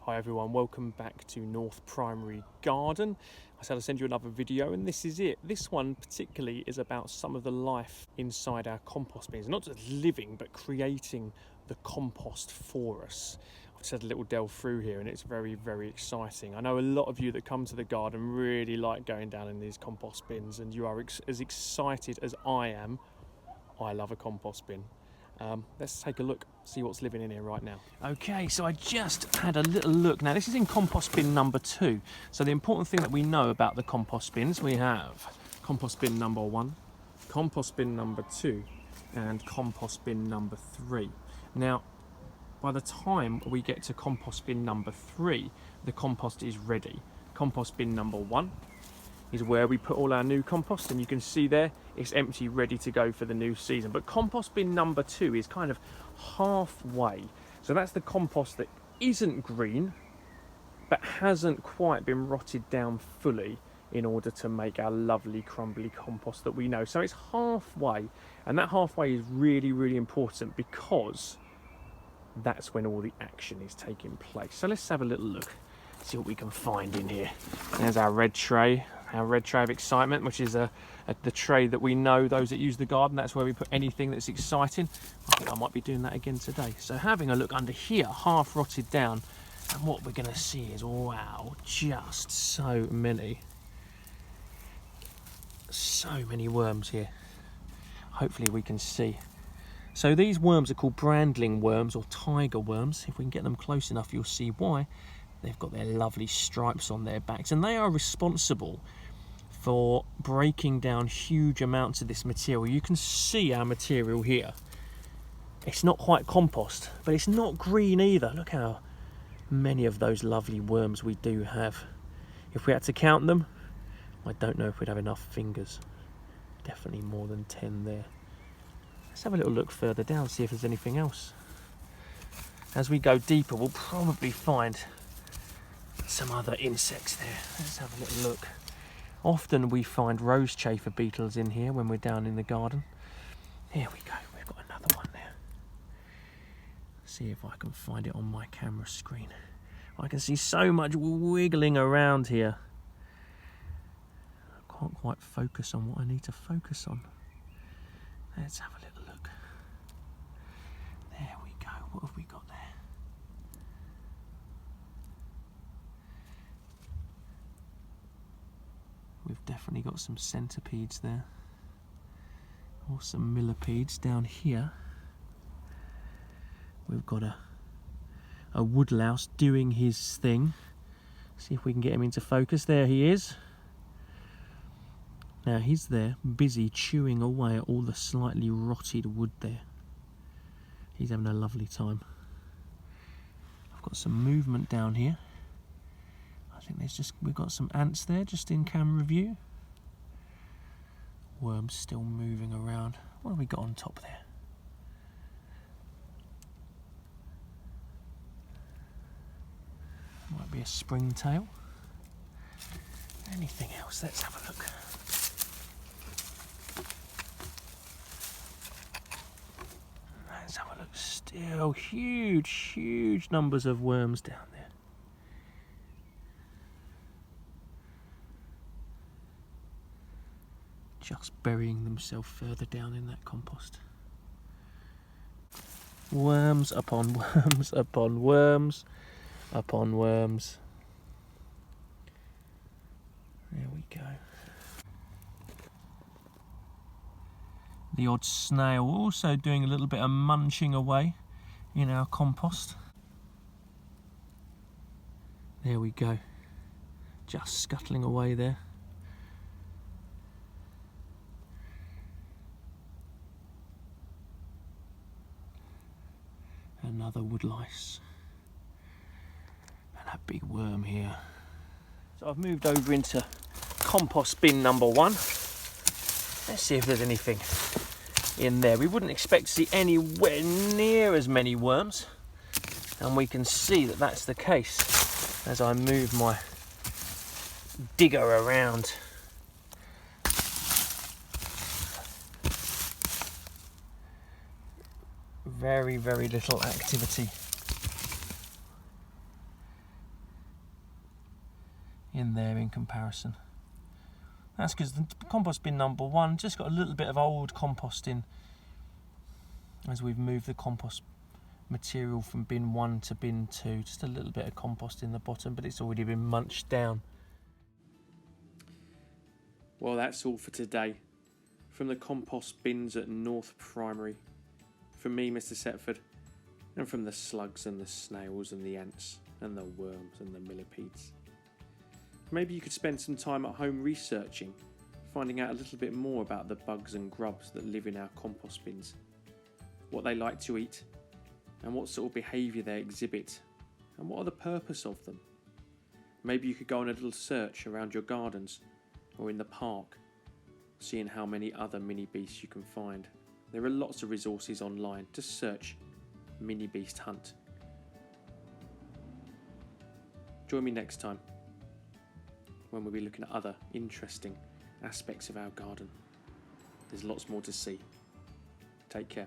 Hi everyone, welcome back to North Primary Garden. I said I'd send you another video and this is it. This one particularly is about some of the life inside our compost bins. Not just living, but creating the compost for us. I've just had a little delve through here and it's very, very exciting. I know a lot of you that come to the garden really like going down in these compost bins, and you are as excited as I am. I love a compost bin. Let's take a look, see what's living in here right now. Okay, so I just had a little look. Now this is in compost bin number 2. So the important thing that we know about the compost bins, we have compost bin number 1, compost bin number 2, and compost bin number 3. Now, by the time we get to compost bin number 3, the compost is ready. Compost bin number 1 is where we put all our new compost, and you can see there it's empty, ready to go for the new season. But compost bin number 2 is kind of halfway. So that's the compost that isn't green but hasn't quite been rotted down fully in order to make our lovely crumbly compost that we know. So it's halfway, and that halfway is really, really important because that's when all the action is taking place. So let's have a little look, see what we can find in here. There's our red tray of excitement, which is the tray that we know, those that use the garden, that's where we put anything that's exciting. I think I might be doing that again today. So having a look under here, half rotted down, and what we're going to see is, wow, just so many worms here. Hopefully we can see. So these worms are called brandling worms or tiger worms. If we can get them close enough, you'll see why. They've got their lovely stripes on their backs, and they are responsible for breaking down huge amounts of this material. You can see our material here. It's not quite compost, but it's not green either. Look how many of those lovely worms we do have. If we had to count them, I don't know if we'd have enough fingers. Definitely more than 10 there. Let's have a little look further down, see if there's anything else. As we go deeper, we'll probably find some other insects there. Let's have a little look. Often we find rose chafer beetles in here when we're down in the garden. Here we go, we've got another one there. See if I can find it on my camera screen. I can see so much wiggling around here. I can't quite focus on what I need to focus on. Let's have a little look. There we go, what have we got there? We've definitely got some centipedes there, or some millipedes down here. We've got a woodlouse doing his thing. See if we can get him into focus. There he is. Now he's there, busy chewing away at all the slightly rotted wood there. He's having a lovely time. I've got some movement down here. I think we've got some ants there just in camera view. Worms still moving around. What have we got on top there? Might be a springtail. Anything else? Let's have a look. Let's have a look. Still huge numbers of worms down there. Just burying themselves further down in that compost. Worms upon worms upon worms upon worms. There we go. The odd snail also doing a little bit of munching away in our compost. There we go. Just scuttling away there. Another woodlice, and a big worm here. So I've moved over into compost bin number 1. Let's see if there's anything in there. We wouldn't expect to see anywhere near as many worms, and we can see that that's the case as I move my digger around. Very little activity. in there in comparison. That's because the compost bin number 1 just got a little bit of old compost in as we've moved the compost material from bin 1 to bin 2. Just a little bit of compost in the bottom, but it's already been munched down. Well, that's all for today. From the compost bins at North Primary. From me, Mr. Setford, and from the slugs and the snails and the ants and the worms and the millipedes. Maybe you could spend some time at home researching, finding out a little bit more about the bugs and grubs that live in our compost bins, what they like to eat, and what sort of behaviour they exhibit, and what are the purpose of them. Maybe you could go on a little search around your gardens or in the park, seeing how many other mini beasts you can find. There are lots of resources online. Just search Mini Beast Hunt. Join me next time when we'll be looking at other interesting aspects of our garden. There's lots more to see. Take care.